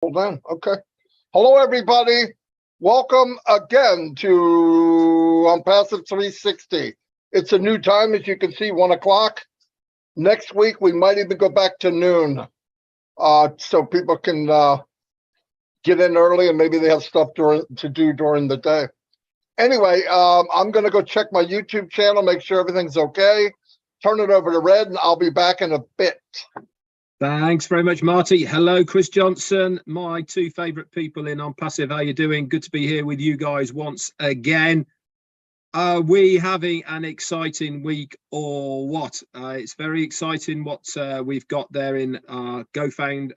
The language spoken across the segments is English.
Hold on. Okay. Hello, everybody. Welcome again to ONPASSIVE 360. It's a new time, as you can see, 1 o'clock. Next week, we might even go back to noon, so people can get in early and maybe they have stuff to do during the day. Anyway, I'm going to go check my YouTube channel, make sure everything's okay. Turn it over to Red, and I'll be back in a bit. Thanks very much, Marty. Hello, Chris Johnson, my two favorite people in ONPASSIVE. How you doing? Good to be here with you guys once again. Are we having an exciting week or what? It's very exciting what we've got there in GoFounders.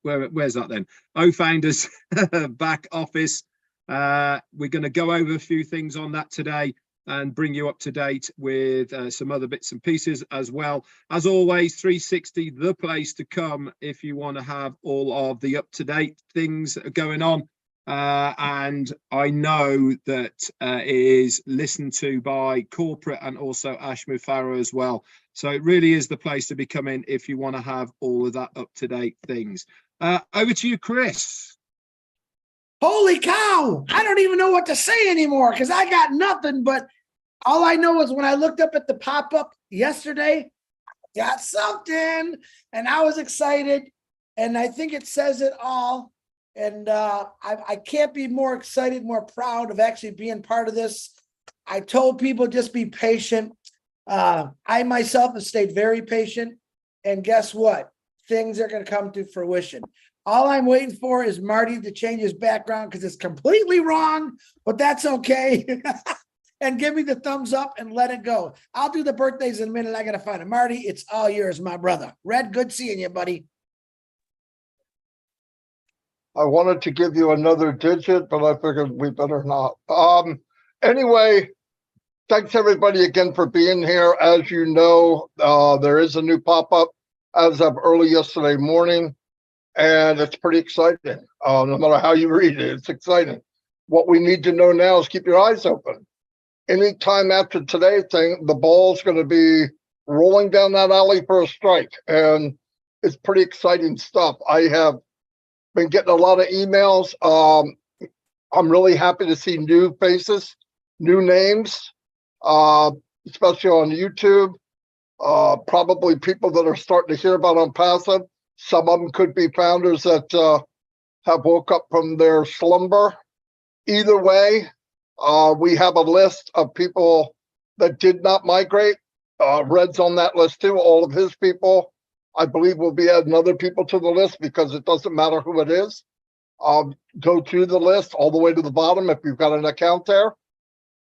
Where's that then? OFounders back office. We're going to go over a few things on that today and bring you up to date with some other bits and pieces as well. As always, 360, the place to come if you want to have all of the up-to-date things going on. And I know that it is listened to by corporate and also Ashmore Farrow as well. So it really is the place to be coming if you want to have all of that up-to-date things. Over to you, Chris. Holy cow! I don't even know what to say anymore because I got nothing, but all I know is when I looked up at the pop-up yesterday, got something, and I was excited, and I think it says it all, and I can't be more excited, more proud of actually being part of this. I told people just be patient. I myself have stayed very patient, and guess what? Things are going to come to fruition. All I'm waiting for is Marty to change his background because it's completely wrong, but that's okay. And give me the thumbs up and let it go. I'll do the birthdays in a minute. I got to find it. Marty, it's all yours, my brother. Red, good seeing you, buddy. I wanted to give you another digit, but I figured we better not. Anyway, thanks everybody again for being here. As you know, there is a new pop-up as of early yesterday morning. And it's pretty exciting. No matter how you read it, it's exciting. What we need to know now is keep your eyes open. Anytime after today's thing, the ball's going to be rolling down that alley for a strike. And it's pretty exciting stuff. I have been getting a lot of emails. I'm really happy to see new faces, new names, especially on YouTube. Probably people that are starting to hear about ONPASSIVE. Some of them could be founders that have woke up from their slumber. Either way, we have a list of people that did not migrate. Red's on that list too, all of his people. I believe we'll be adding other people to the list because it doesn't matter who it is. Go through the list all the way to the bottom. If you've got an account there,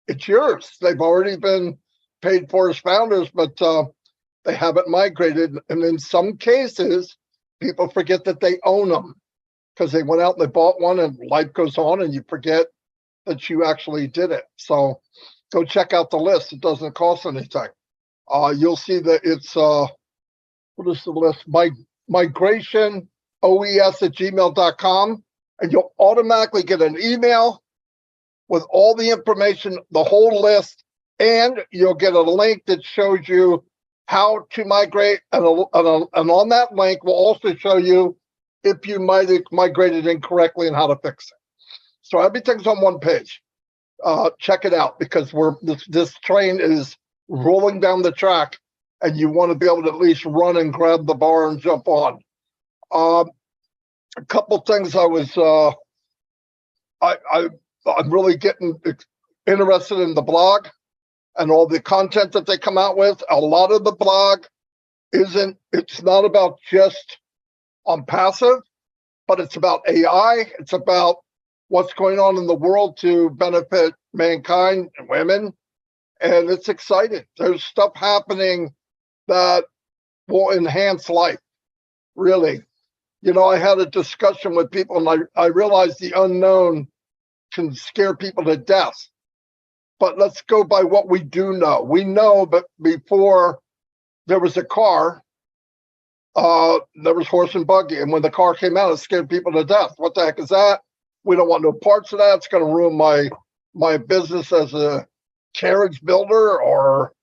it's yours. They've already been paid for as founders, but they haven't migrated. And in some cases, people forget that they own them because they went out and they bought one and life goes on and you forget that you actually did it. So go check out the list. It doesn't cost anything. You'll see that it's, what is the list? migrationoes@gmail.com, and you'll automatically get an email with all the information, the whole list, and you'll get a link that shows you how to migrate, and on that link will also show you if you might have migrated incorrectly and how to fix it. So everything's on one page. Check it out because this train is rolling down the track, and you want to be able to at least run and grab the bar and jump on. A couple things I'm really getting interested in the blog and all the content that they come out with. A lot of the blog it's not about just ONPASSIVE, but it's about AI. It's about what's going on in the world to benefit mankind and women. And it's exciting. There's stuff happening that will enhance life, really. You know, I had a discussion with people and I realized the unknown can scare people to death. But let's go by what we do know. We know that before there was a car, there was horse and buggy. And when the car came out, it scared people to death. What the heck is that? We don't want no parts of that. It's going to ruin my business as a carriage builder or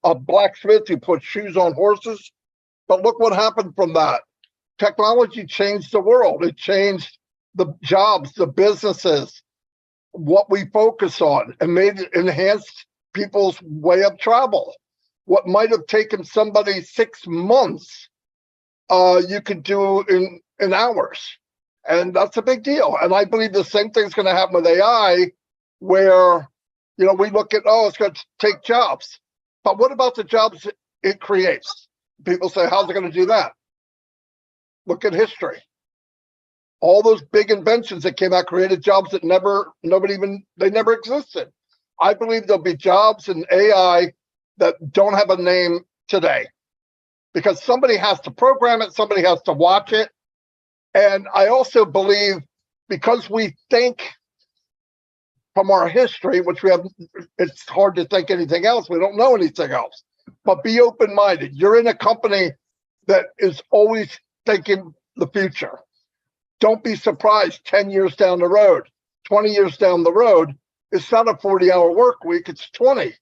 a blacksmith who puts shoes on horses. But look what happened from that. Technology changed the world. It changed the jobs, the businesses, what we focus on, and made it enhanced people's way of travel. What might have taken somebody 6 months, you could do in hours. And that's a big deal. And I believe the same thing's going to happen with AI, where, we look at, it's going to take jobs. But what about the jobs it creates? People say, how's it going to do that? Look at history. All those big inventions that came out created jobs that never existed. I believe there'll be jobs in AI that don't have a name today, because somebody has to program it, somebody has to watch it. And I also believe, because we think from our history, which we have, it's hard to think anything else. We don't know anything else. But be open-minded. You're in a company that is always thinking the future. Don't be surprised 10 years down the road, 20 years down the road, it's not a 40-hour work week, it's 20.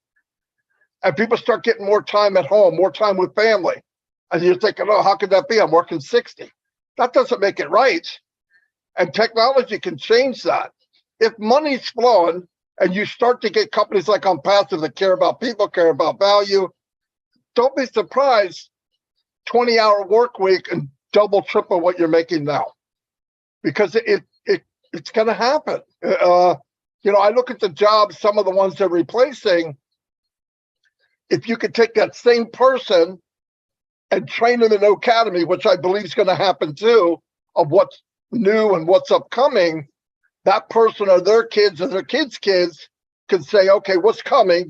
And people start getting more time at home, more time with family. And you're thinking, how could that be? I'm working 60. That doesn't make it right. And technology can change that. If money's flowing and you start to get companies like ONPASSIVE that care about people, care about value, don't be surprised 20-hour work week and double, triple what you're making now. Because it's going to happen. I look at the jobs, some of the ones they're replacing. If you could take that same person and train them in academy, which I believe is going to happen too, of what's new and what's upcoming, that person or their kids or their kids' kids could say, okay, what's coming?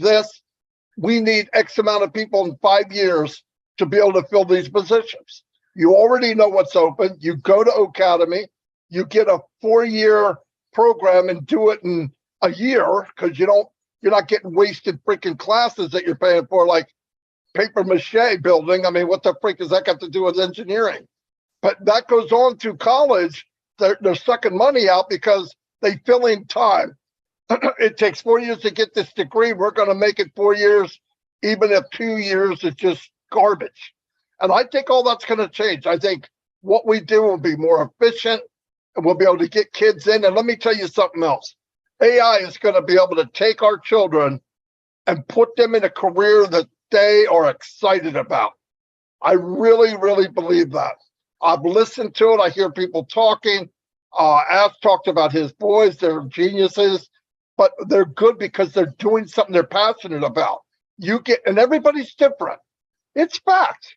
We need X amount of people in 5 years to be able to fill these positions. You already know what's open. You go to academy, you get a 4-year program and do it in a year, because you're not getting wasted freaking classes that you're paying for, like paper mache building. I mean, what the freak does that got to do with engineering? But that goes on to college. They're sucking money out because they fill in time. It takes 4 years to get this degree. We're going to make it 4 years, even if 2 years is just garbage. And I think all that's going to change. I think what we do will be more efficient, and we'll be able to get kids in. And let me tell you something else. AI is going to be able to take our children and put them in a career that they are excited about. I really, really believe that. I've listened to it. I hear people talking. Ash talked about his boys. They're geniuses, but they're good because they're doing something they're passionate about. And everybody's different. It's fact.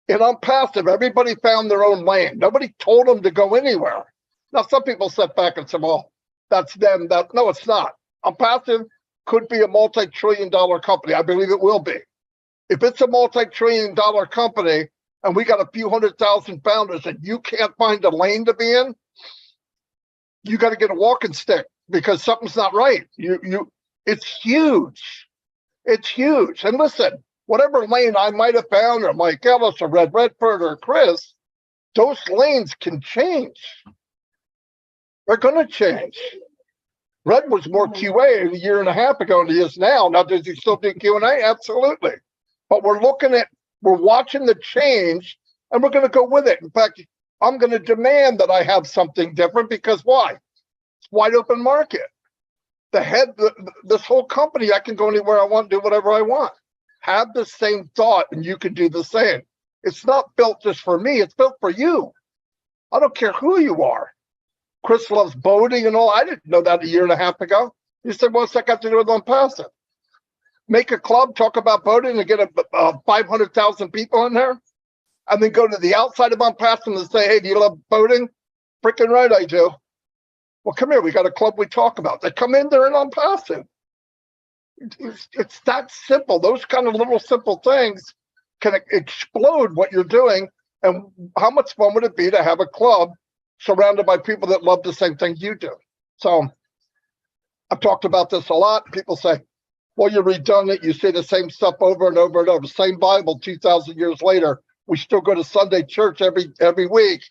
In ONPASSIVE, everybody found their own lane. Nobody told them to go anywhere. Now, some people sit back and say, well, that's them. No, it's not. ONPASSIVE could be a multi-trillion-dollar company. I believe it will be. If it's a multi-trillion-dollar company and we got a few 100,000 founders and you can't find a lane to be in, you got to get a walking stick, because something's not right. It's huge. It's huge. And listen, whatever lane I might have found, or Mike Ellis or Redfern or Chris, those lanes can change. They're going to change. Red was more QA a year and a half ago than he is now. Now, does he still do Q&A? Absolutely. But we're watching the change, and we're going to go with it. In fact, I'm going to demand that I have something different, because why? It's wide open market. This whole company, I can go anywhere I want, do whatever I want. Have the same thought, and you can do the same. It's not built just for me. It's built for you. I don't care who you are. Chris loves boating and all. I didn't know that a year and a half ago. You said, what's that got to do with ONPASSIVE? Make a club, talk about boating, and get 500,000 people in there, and then go to the outside of ONPASSIVE and say, hey, do you love boating? Freaking right, I do. Well, come here. We got a club we talk about. They come in there in ONPASSIVE. It's that simple. Those kind of little simple things can explode what you're doing. And how much fun would it be to have a club surrounded by people that love the same thing you do? So I've talked about this a lot. People say, well, you're redundant. You say the same stuff over and over and over. Same Bible 2,000 years later. We still go to Sunday church every week,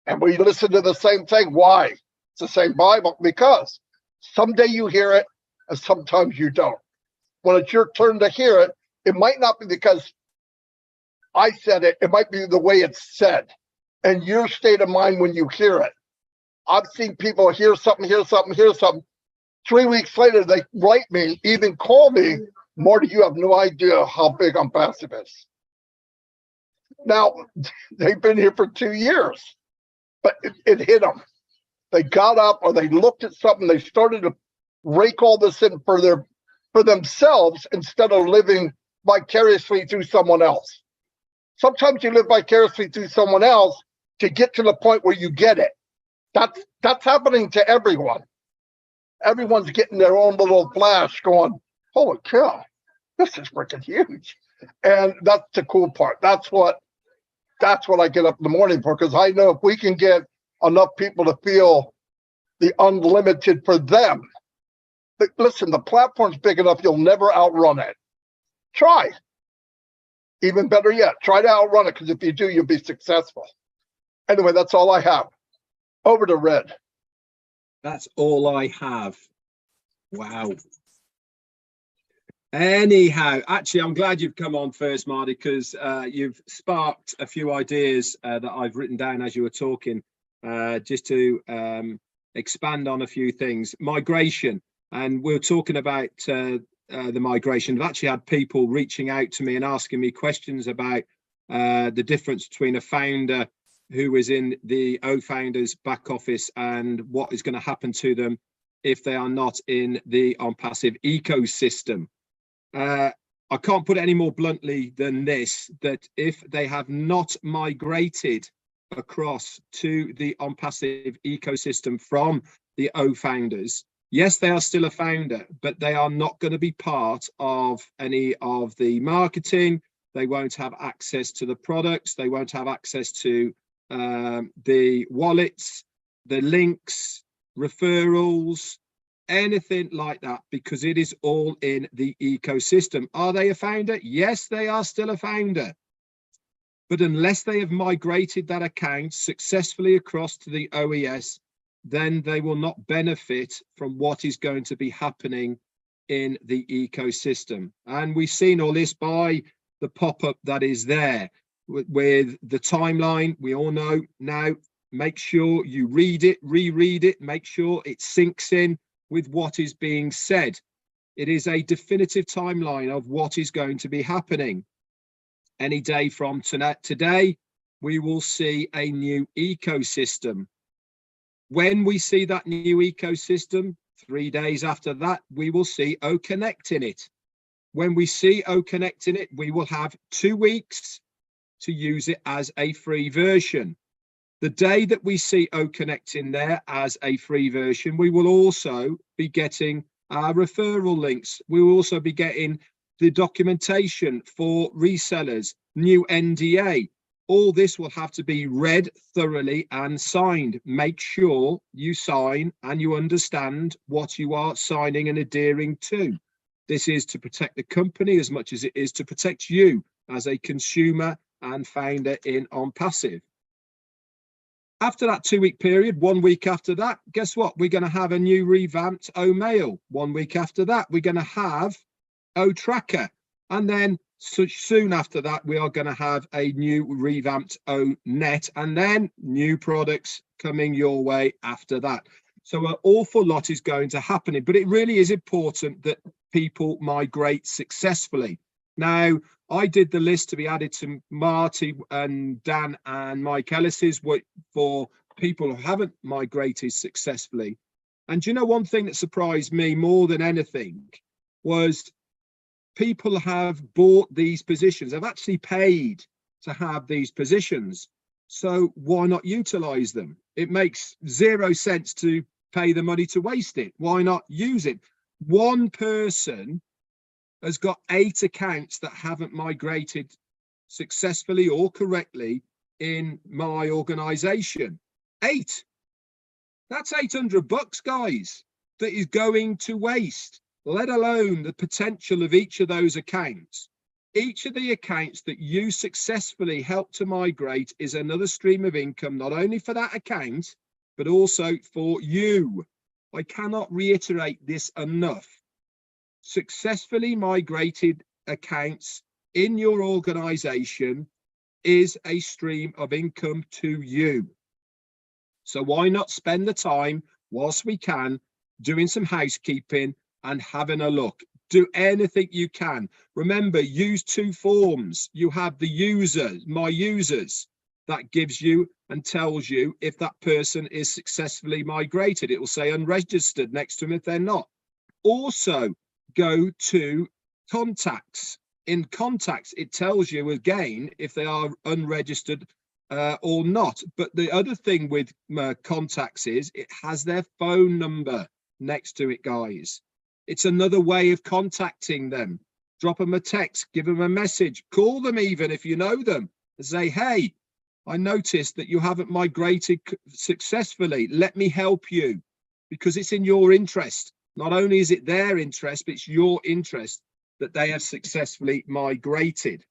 and we listen to the same thing. Why? It's the same Bible. Because someday you hear it, and sometimes you don't. When it's your turn to hear it, it might not be because I said it. It might be the way it's said. and your state of mind when you hear it. I've seen people hear something, hear something, hear something. 3 weeks later, they write me, even call me, Marty, you have no idea how big ONPASSIVE is. Now, they've been here for 2 years, but it hit them. They got up or they looked at something, they started to rake all this in for themselves instead of living vicariously through someone else. Sometimes you live vicariously through someone else to get to the point where you get it. That's happening to everyone. Everyone's getting their own little flash going, holy cow, this is freaking huge. And that's the cool part. That's what I get up in the morning for, because I know if we can get enough people to feel the unlimited for them. But listen, the platform's big enough, you'll never outrun it. Try. Even better yet, try to outrun it, because if you do, you'll be successful. Anyway, that's all I have. Over to Red. That's all I have. Wow. Anyhow, actually, I'm glad you've come on first, Marty, because you've sparked a few ideas that I've written down as you were talking, just to expand on a few things. Migration, and we're talking about the migration. I've actually had people reaching out to me and asking me questions about the difference between a founder who is in the O-Founders back office and what is going to happen to them if they are not in the ONPASSIVE ecosystem. I can't put it any more bluntly than this, that if they have not migrated across to the ONPASSIVE ecosystem from the O-Founders, yes, they are still a founder, but they are not going to be part of any of the marketing. They won't have access to the products. They won't have access to the wallets, the links, referrals, anything like that, because it is all in the ecosystem. Are they a founder? Yes, they are still a founder. But unless they have migrated that account successfully across to the OES, then they will not benefit from what is going to be happening in the ecosystem. And we've seen all this by the pop-up that is there with the timeline. We all know now, make sure you read it, reread it, make sure it sinks in with what is being said. It is a definitive timeline of what is going to be happening. Any day from today, we will see a new ecosystem. When we see that new ecosystem, 3 days after that, we will see OConnect in it. When we see OConnect in it, we will have 2 weeks to use it as a free version. The day that we see OConnect in there as a free version, we will also be getting our referral links. We will also be getting the documentation for resellers, new NDA. All this will have to be read thoroughly and signed. Make sure you sign and you understand what you are signing and adhering to. This is to protect the company as much as it is to protect you as a consumer and founder in ONPASSIVE. After that 2 week period, 1 week after that, guess what? We're going to have a new revamped O-Mail. 1 week after that, we're going to have O-Tracker. And then soon after that, we are going to have a new revamped O-Net, and then new products coming your way after that. So an awful lot is going to happen, but it really is important that people migrate successfully. Now, I did the list to be added to Marty and Dan and Mike Ellis's for people who haven't migrated successfully. And you know, one thing that surprised me more than anything was people have bought these positions. They've actually paid to have these positions. So why not utilize them? It makes 0 sense to pay the money to waste it. Why not use it? One person has got 8 accounts that haven't migrated successfully or correctly in my organization. 8. That's $800, guys, that is going to waste, let alone the potential of each of those accounts. Each of the accounts that you successfully help to migrate is another stream of income, not only for that account, but also for you. I cannot reiterate this enough. Successfully migrated accounts in your organization is a stream of income to you. So why not spend the time whilst we can doing some housekeeping and having a look? Do anything you can. Remember, use two forms. You have the user, my users, that gives you and tells you if that person is successfully migrated. It will say unregistered next to them if they're not. Also, go to contacts. In contacts, it tells you again if they are unregistered or not. But the other thing with contacts is it has their phone number next to it, guys. It's another way of contacting them. Drop them a text, give them a message, call them even if you know them, and say, hey, I noticed that you haven't migrated successfully. Let me help you, because it's in your interest. Not only is it their interest, but it's your interest that they have successfully migrated.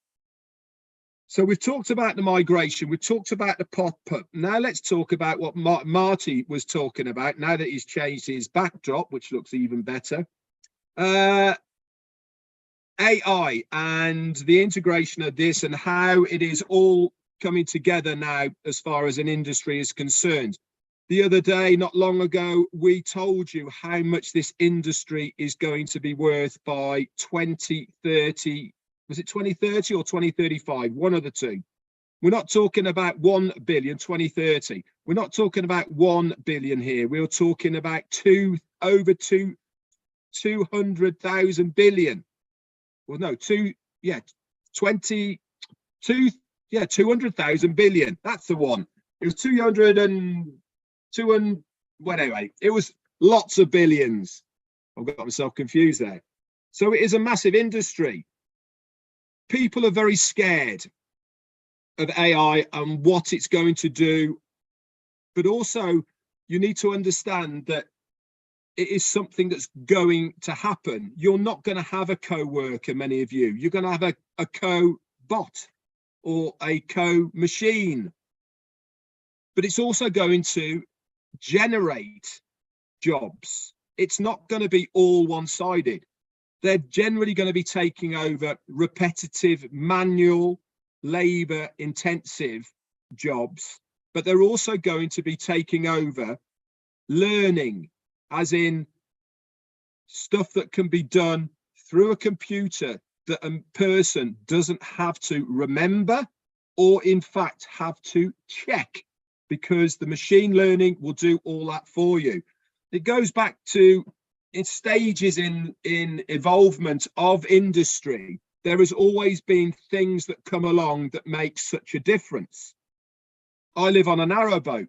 So we've talked about the migration. We've talked about the pop-up. Now let's talk about what Marty was talking about now that he's changed his backdrop, which looks even better. AI and the integration of this and how it is all coming together now as far as an industry is concerned. The other day, not long ago, we told you how much this industry is going to be worth by 2030. Was it 2030 or 2035? One of the two. We're not talking about 1 billion, 2030. We're not talking about 1 billion here. We're talking about over 200,000 billion. Well, no, 200,000 billion. That's the one. It was 200 well, anyway, it was lots of billions. I've got myself confused there. So it is a massive industry. People are very scared of AI and what it's going to do. But also, you need to understand that it is something that's going to happen. You're not going to have a co-worker, many of you. You're going to have a co-bot or a co-machine. But it's also going to generate jobs. It's not going to be all one-sided. They're generally going to be taking over repetitive, manual, labor-intensive jobs, but they're also going to be taking over learning, as in stuff that can be done through a computer that a person doesn't have to remember or in fact have to check, because the machine learning will do all that for you. It goes back to in stages in evolvement of industry. There has always been things that come along that make such a difference. I live on a narrowboat.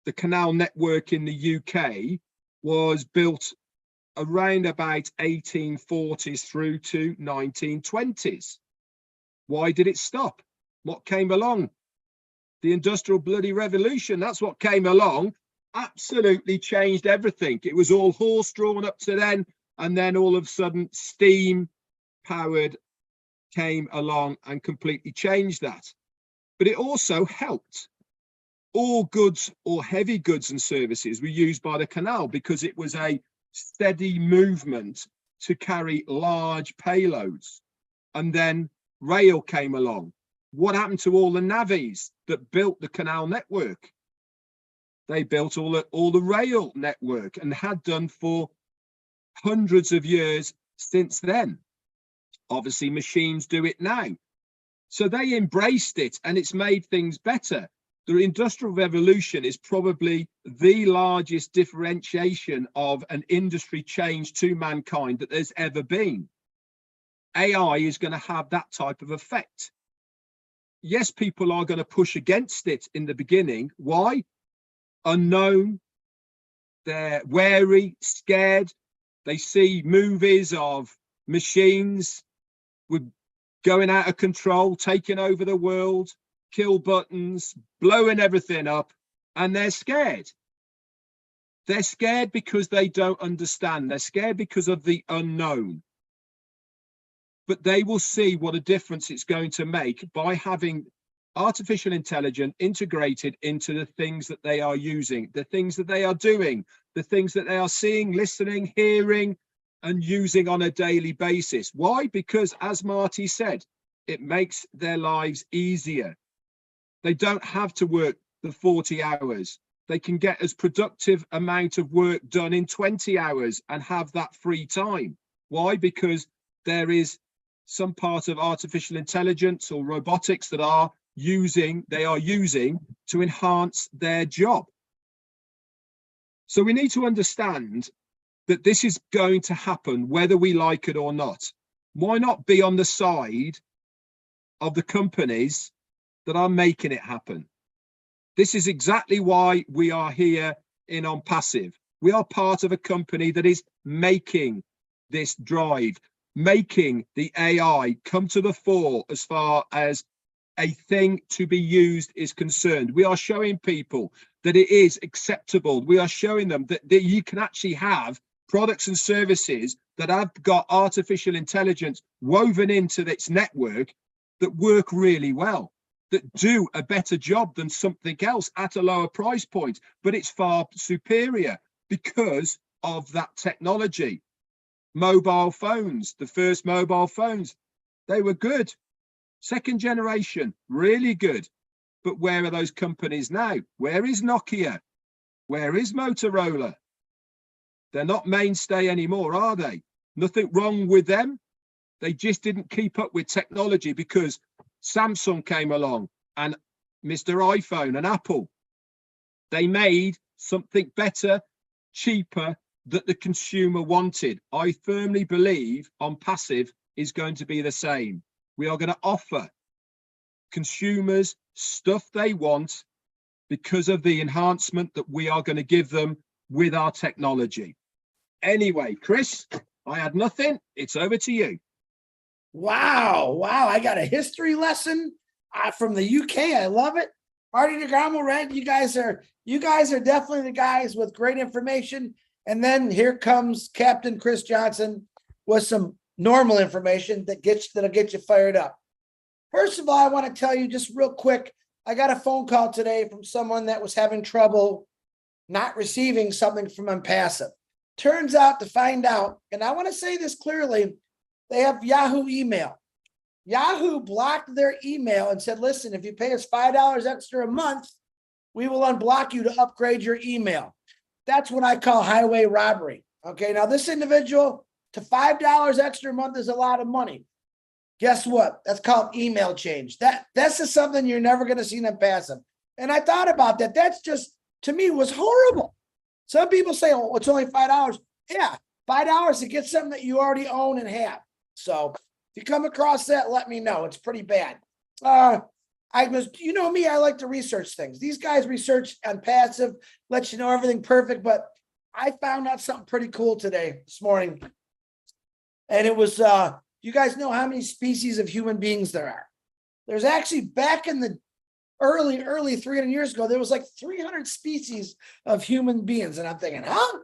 The canal network in the UK was built around about 1840s through to 1920s. Why did it stop? What came along? The Industrial bloody Revolution. That's what came along. Absolutely changed everything. It was all horse drawn up to then, and then all of a sudden steam powered came along and completely changed that. But it also helped. All goods or heavy goods and services were used by the canal because it was a steady movement to carry large payloads. And then rail came along. What happened to all the navvies that built the canal network? They built all the rail network and had done for hundreds of years since then. Obviously, machines do it now. So they embraced it and it's made things better. The Industrial Revolution is probably the largest differentiation of an industry change to mankind that there's ever been. AI is going to have that type of effect. Yes, people are going to push against it in the beginning. Why? Unknown. They're wary, scared. They see movies of machines with going out of control, taking over the world, kill buttons, blowing everything up, and they're scared. They're scared because they don't understand. They're scared because of the unknown. But they will see what a difference it's going to make by having artificial intelligence integrated into the things that they are using, the things that they are doing, the things that they are seeing, listening, hearing, and using on a daily basis. Why? Because, as Marty said, it makes their lives easier. They don't have to work the 40 hours. They can get as productive amount of work done in 20 hours and have that free time. Why? Because there is some part of artificial intelligence or robotics that they are using to enhance their job. So we need to understand that this is going to happen whether we like it or not. Why not be on the side of the companies that are making it happen? This is exactly why we are here in ONPASSIVE. We are part of a company that is making this drive, making the AI come to the fore as far as a thing to be used is concerned. We are showing people that it is acceptable. We are showing them that you can actually have products and services that have got artificial intelligence woven into its network that work really well, that do a better job than something else at a lower price point, but it's far superior because of that technology. Mobile phones, the first mobile phones, they were good. Second generation, really good. But where are those companies now? Where is Nokia? Where is Motorola? They're not mainstay anymore, are they? Nothing wrong with them. They just didn't keep up with technology because Samsung came along and Mr. iPhone and Apple. They made something better, cheaper, that the consumer wanted. I firmly believe ONPASSIVE is going to be the same. We are going to offer consumers stuff they want because of the enhancement that we are going to give them with our technology. Anyway, Chris, I had nothing. It's over to you. Wow. Wow. I got a history lesson from the UK. I love it. Marty DeGarmo, Red, you guys are definitely the guys with great information. And then here comes Captain Chris Johnson with some normal information that'll get you fired up. First of all, I want to tell you just real quick, I got a phone call today from someone that was having trouble not receiving something from ONPASSIVE. Turns out to find out, and I want to say this clearly, they have Yahoo email. Yahoo blocked their email and said, listen, if you pay us $5 extra a month, we will unblock you to upgrade your email. That's what I call highway robbery. Okay, now this individual, to $5 extra a month is a lot of money. Guess what? That's called email change. That's just something you're never going to see in ONPASSIVE. And I thought about that. That's just, to me, was horrible. Some people say, oh, it's only $5. Yeah, $5 to get something that you already own and have. So if you come across that, let me know. It's pretty bad. You know me, I like to research things. These guys research ONPASSIVE, let you know everything perfect, but I found out something pretty cool this morning. And it was, you guys know how many species of human beings there are? There's actually, back in the early 300 years ago, there was like 300 species of human beings. And I'm thinking, huh?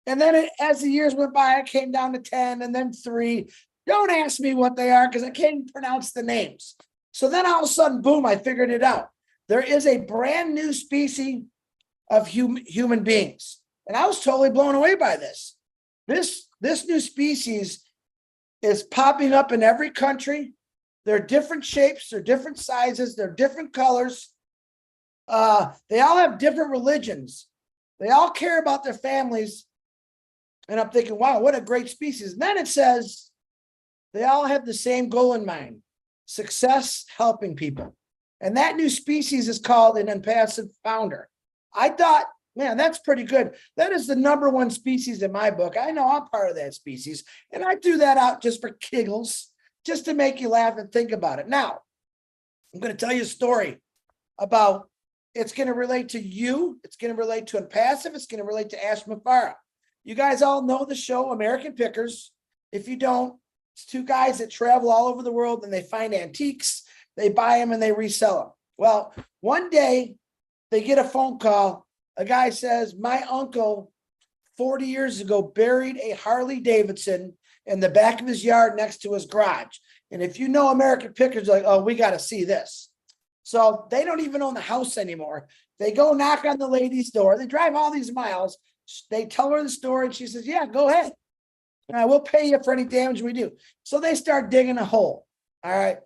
And then as the years went by, it came down to 10 and then 3. Don't ask me what they are because I can't even pronounce the names. So then all of a sudden, boom, I figured it out. There is a brand new species of human beings. And I was totally blown away by this. This new species is popping up in every country. They're different shapes, they're different sizes, they're different colors. They all have different religions. They all care about their families. And I'm thinking, wow, what a great species. And then it says they all have the same goal in mind: success, helping people. And that new species is called an ONPASSIVE founder. I thought, man, that's pretty good. That is the #1 species in my book. I know I'm part of that species. And I threw that out just for giggles, just to make you laugh and think about it. Now, I'm going to tell you a story about, it's going to relate to you. It's going to relate to ONPASSIVE. It's going to relate to Ash Mafara. You guys all know the show American Pickers. If you don't, it's 2 guys that travel all over the world and they find antiques. They buy them and they resell them. Well, one day they get a phone call. A guy says, my uncle 40 years ago buried a Harley Davidson in the back of his yard next to his garage. And if you know American Pickers, like, oh, we got to see this. So they don't even own the house anymore. They go knock on the lady's door. They drive all these miles. They tell her the story and she says, yeah, go ahead. We'll pay you for any damage we do. So they start digging a hole. All right.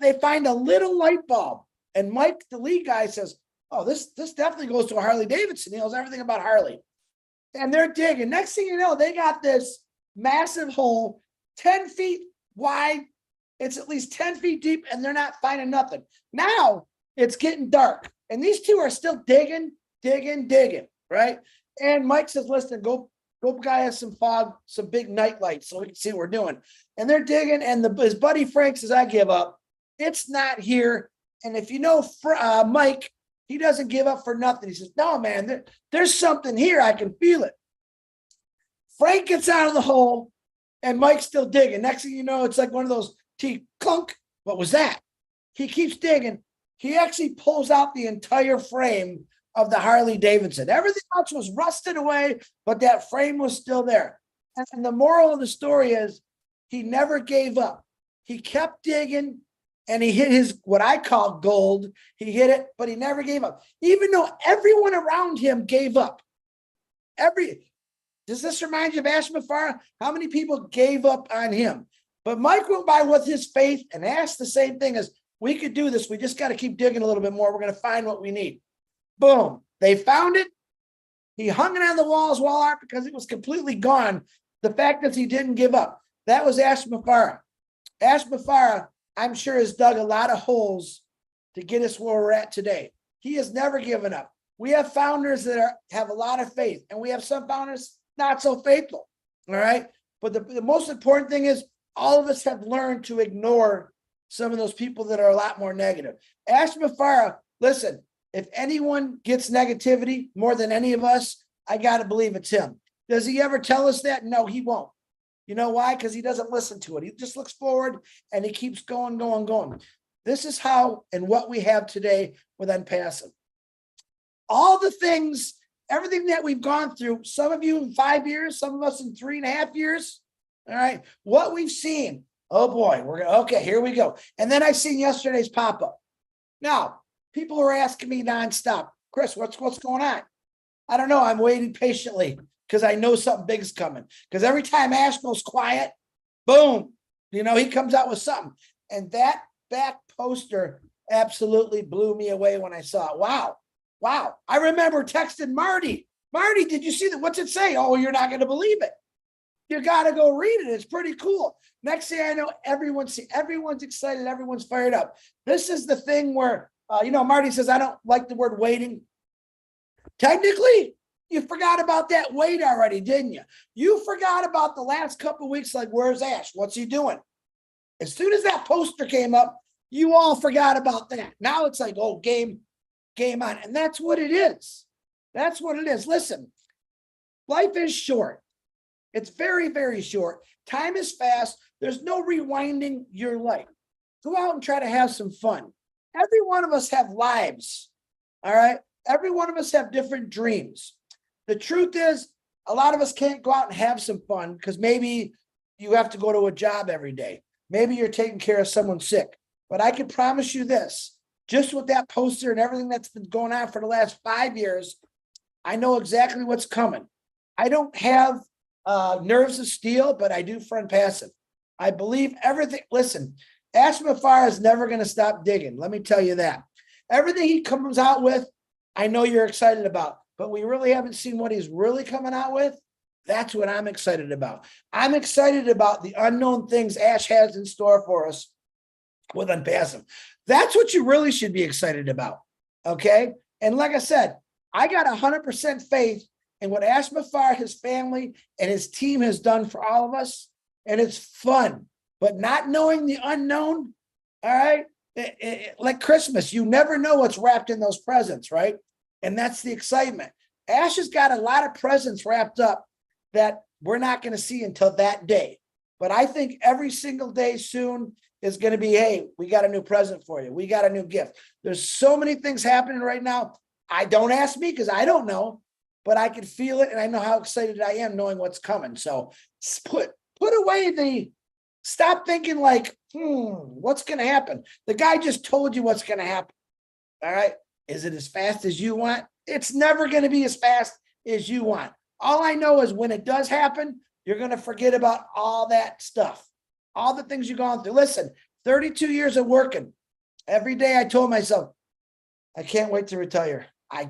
They find a little light bulb And Mike, the lead guy, says, oh, this definitely goes to a Harley Davidson. He knows everything about Harley. And they're digging. Next thing you know, they got this massive hole, 10 feet wide. It's at least 10 feet deep, and they're not finding nothing. Now it's getting dark, and these two are still digging, right? And Mike says, listen, go guy us some fog, some big night lights so we can see what we're doing. And they're digging, and his buddy Frank says, I give up. It's not here. And if you know Mike, he doesn't give up for nothing. He says, no, man, there's something here. I can feel it. Frank gets out of the hole, and Mike's still digging. Next thing you know, it's like one of those clunk. What was that? He keeps digging. He actually pulls out the entire frame of the Harley Davidson. Everything else was rusted away, but that frame was still there. And the moral of the story is he never gave up. He kept digging, and he hit his, what I call gold. He hit it, but he never gave up. Even though everyone around him gave up. Does this remind you of Ash Mafara? How many people gave up on him? But Mike went by with his faith and asked the same thing as, we could do this. We just got to keep digging a little bit more. We're going to find what we need. Boom. They found it. He hung it on the wall as wall art because it was completely gone. The fact that he didn't give up. That was Ash Mafara. Ash Mafara, I'm sure, has dug a lot of holes to get us where we're at today. He has never given up. We have founders that have a lot of faith, and we have some founders not so faithful. All right. But the most important thing is all of us have learned to ignore some of those people that are a lot more negative. Ash Mafara, listen, if anyone gets negativity more than any of us, I got to believe it's him. Does he ever tell us that? No, he won't. You know why? Because he doesn't listen to it. He just looks forward and he keeps going. This is how and what we have today with ONPASSIVE. All the things, everything that we've gone through, some of you in 5 years, some of us in 3.5 years. All right. What we've seen. Oh boy, okay, here we go. And then I seen yesterday's pop-up. Now, people are asking me nonstop, Chris, what's going on? I don't know. I'm waiting patiently because I know something big's coming. Because every time Ash goes quiet, boom, he comes out with something. And that back poster absolutely blew me away when I saw it. Wow. I remember texting Marty. Marty, did you see that? What's it say? Oh, you're not going to believe it. You got to go read it. It's pretty cool. Next thing I know, everyone's excited. Everyone's fired up. This is the thing where, Marty says, I don't like the word waiting. Technically, you forgot about that wait already, didn't you? You forgot about the last couple of weeks, like, where's Ash? What's he doing? As soon as that poster came up, you all forgot about that. Now it's like, oh, game on. And that's what it is. That's what it is. Listen, life is short. It's very, very short. Time is fast. There's no rewinding your life. Go out and try to have some fun. Every one of us have lives. All right. Every one of us have different dreams. The truth is, a lot of us can't go out and have some fun because maybe you have to go to a job every day. Maybe you're taking care of someone sick. But I can promise you this, just with that poster and everything that's been going on for the last 5 years, I know exactly what's coming. I don't have nerves of steel, but I do for ONPASSIVE. I believe everything. Listen, Ash Mafara is never going to stop digging. Let me tell you that. Everything he comes out with, I know you're excited about, but we really haven't seen what he's really coming out with. That's what I'm excited about. I'm excited about the unknown things Ash has in store for us with ONPASSIVE. That's what you really should be excited about. Okay. And like I said, I got 100% faith in what Ash Mafara, his family, and his team has done for all of us. And it's fun, but not knowing the unknown. All right. Like Christmas, you never know what's wrapped in those presents, right? And that's the excitement. Ash has got a lot of presents wrapped up that we're not going to see until that day. But I think every single day soon is going to be, hey, we got a new present for you. We got a new gift. There's so many things happening right now. Don't ask me because I don't know, but I can feel it. And I know how excited I am knowing what's coming. So put away stop thinking like, what's going to happen? The guy just told you what's going to happen. All right. Is it as fast as you want? It's never going to be as fast as you want. All I know is when it does happen, you're going to forget about all that stuff, all the things you've gone through. Listen, 32 years of working. Every day I told myself, I can't wait to retire. I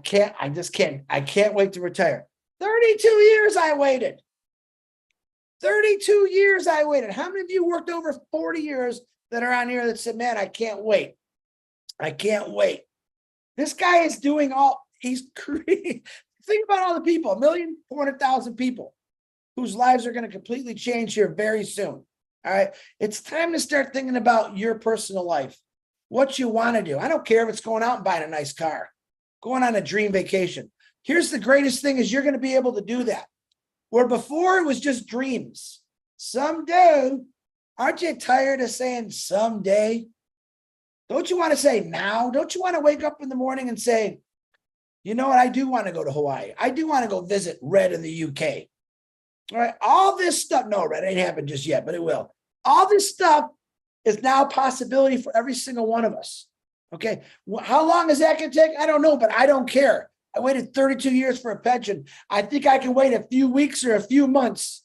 just can't. I can't wait to retire. 32 years I waited. 32 years I waited. How many of you worked over 40 years that are on here that said, man, I can't wait. I can't wait. This guy is doing he's creating. Think about all the people, 1,400,000 people whose lives are going to completely change here very soon. All right. It's time to start thinking about your personal life, what you want to do. I don't care if it's going out and buying a nice car, going on a dream vacation. Here's the greatest thing is you're going to be able to do that. Where before it was just dreams. Someday, aren't you tired of saying someday? Don't you want to say now? Don't you want to wake up in the morning and say, you know what? I do want to go to Hawaii. I do want to go visit Red in the UK. All right. All this stuff. No, Red ain't happened just yet, but it will. All this stuff is now a possibility for every single one of us. Okay. How long is that going to take? I don't know, but I don't care. I waited 32 years for a pension. I think I can wait a few weeks or a few months.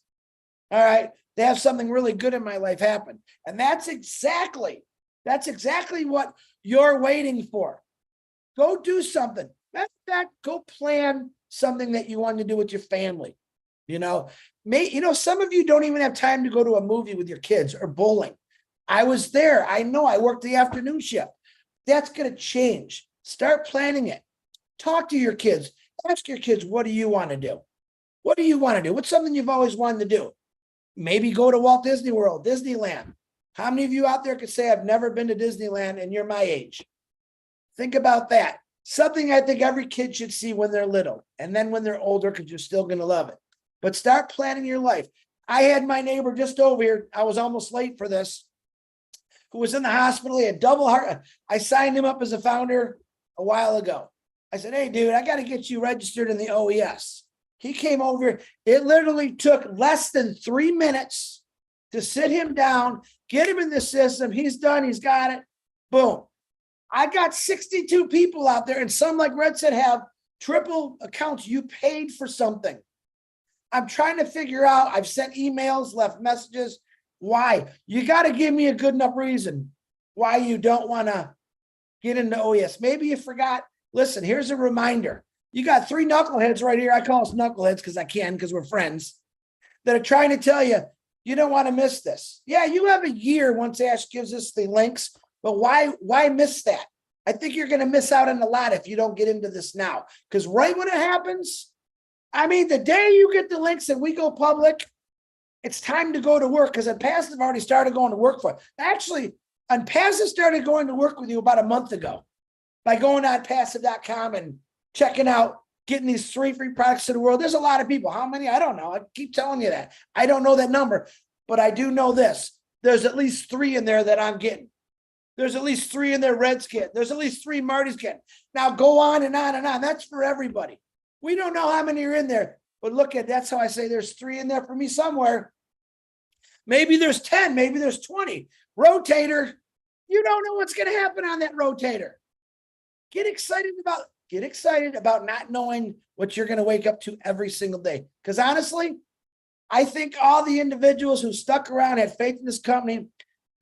All right. To have something really good in my life happen. And that's exactly what you're waiting for. Go do something. Matter of fact, go plan something that you want to do with your family. Some of you don't even have time to go to a movie with your kids or bowling. I was there. I know I worked the afternoon shift. That's going to change. Start planning it. Talk to your kids. Ask your kids, what do you want to do? What do you want to do? What's something you've always wanted to do? Maybe go to Walt Disney World, Disneyland. How many of you out there could say, I've never been to Disneyland and you're my age? Think about that. Something I think every kid should see when they're little. And then when they're older, because you're still going to love it. But start planning your life. I had my neighbor just over here. I was almost late for this. Who was in the hospital. He had double heart. I signed him up as a founder a while ago. I said, hey, dude, I got to get you registered in the OES. He came over. It literally took less than 3 minutes to sit him down, get him in the system. He's done. He's got it. Boom. I got 62 people out there, and some, like Red said, have triple accounts. You paid for something. I'm trying to figure out. I've sent emails, left messages. Why? You got to give me a good enough reason why you don't want to get into OES. Maybe you forgot. Listen, here's a reminder. You got 3 knuckleheads right here. I call us knuckleheads because we're friends, that are trying to tell you, you don't want to miss this. Yeah, you have a year once Ash gives us the links, but why miss that? I think you're going to miss out on a lot if you don't get into this now. Because right when it happens, the day you get the links and we go public, it's time to go to work, because ONPASSIVE already started going to work for it. Actually, ONPASSIVE started going to work with you about a month ago by going on ONPASSIVE.com and checking out, getting these 3 free products to the world. There's a lot of people. How many? I don't know. I keep telling you that. I don't know that number, but I do know this. There's at least 3 in there that I'm getting. There's at least 3 in there Red's getting. There's at least 3 Marty's getting. Now go on and on and on. That's for everybody. We don't know how many are in there, but look at, that's how I say there's 3 in there for me somewhere. Maybe there's 10, maybe there's 20. Rotator, you don't know what's going to happen on that rotator. Get excited about not knowing what you're going to wake up to every single day. Because honestly, I think all the individuals who stuck around, had faith in this company,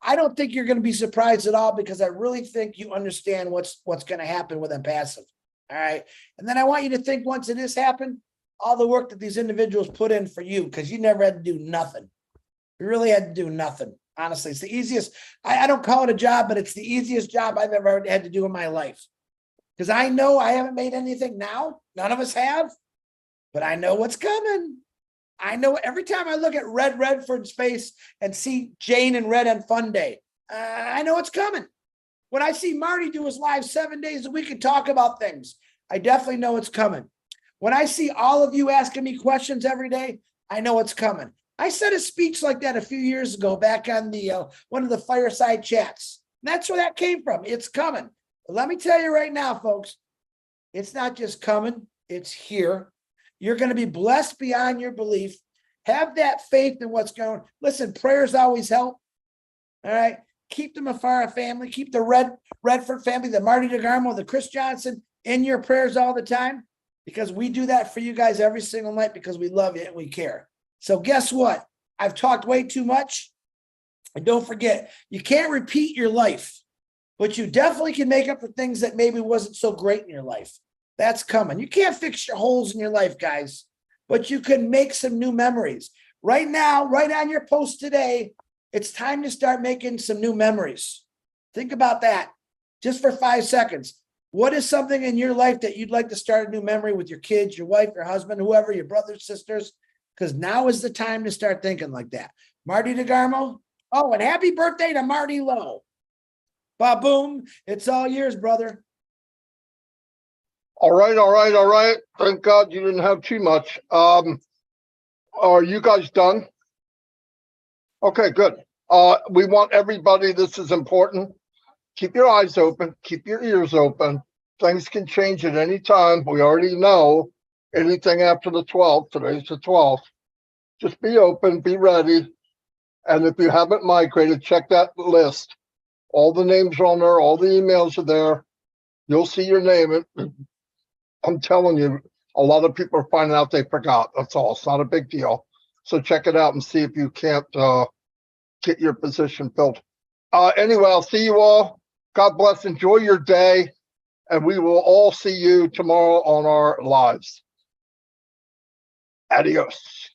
I don't think you're going to be surprised at all, because I really think you understand what's going to happen with ONPASSIVE. All right. And then I want you to think, once it has happened, all the work that these individuals put in for you, because you never had to do nothing. You really had to do nothing. Honestly, it's the easiest. I don't call it a job, but it's the easiest job I've ever had to do in my life. Because I know I haven't made anything now. None of us have. But I know what's coming. I know every time I look at Redfern's face and see Jane and Red on Fun Day, I know it's coming. When I see Marty do his live 7 days a week and talk about things, I definitely know it's coming. When I see all of you asking me questions every day, I know it's coming. I said a speech like that a few years ago back on the one of the fireside chats. That's where that came from. It's coming. But let me tell you right now, folks, it's not just coming. It's here. You're going to be blessed beyond your belief. Have that faith in what's going on. Listen, prayers always help. All right. Keep the Mafara family. Keep the Redfern family, the Marty DeGarmo, the Chris Johnson in your prayers all the time, because we do that for you guys every single night, because we love you and we care. So guess what? I've talked way too much. And don't forget, you can't repeat your life. but you definitely can make up for things that maybe wasn't so great in your life. That's coming. You can't fix your holes in your life, guys, but you can make some new memories. Right now, right on your post today, it's time to start making some new memories. Think about that just for 5 seconds. What is something in your life that you'd like to start a new memory with your kids, your wife, your husband, whoever, your brothers, sisters? Because now is the time to start thinking like that. Marty DeGarmo. Oh, and happy birthday to Marty Lowe. Ba-boom. It's all yours, brother. All right, all right, all right. Thank God you didn't have too much. Are you guys done? Okay, good. We want everybody, this is important. Keep your eyes open, keep your ears open. Things can change at any time. We already know anything after the 12th, today's the 12th. Just be open, be ready. And if you haven't migrated, check that list. All the names are on there, all the emails are there. You'll see your name. I'm telling you, a lot of people are finding out they forgot. That's all. It's not a big deal. So check it out and see if you can't get your position filled. Anyway, I'll see you all. God bless. Enjoy your day. And we will all see you tomorrow on our lives. Adios.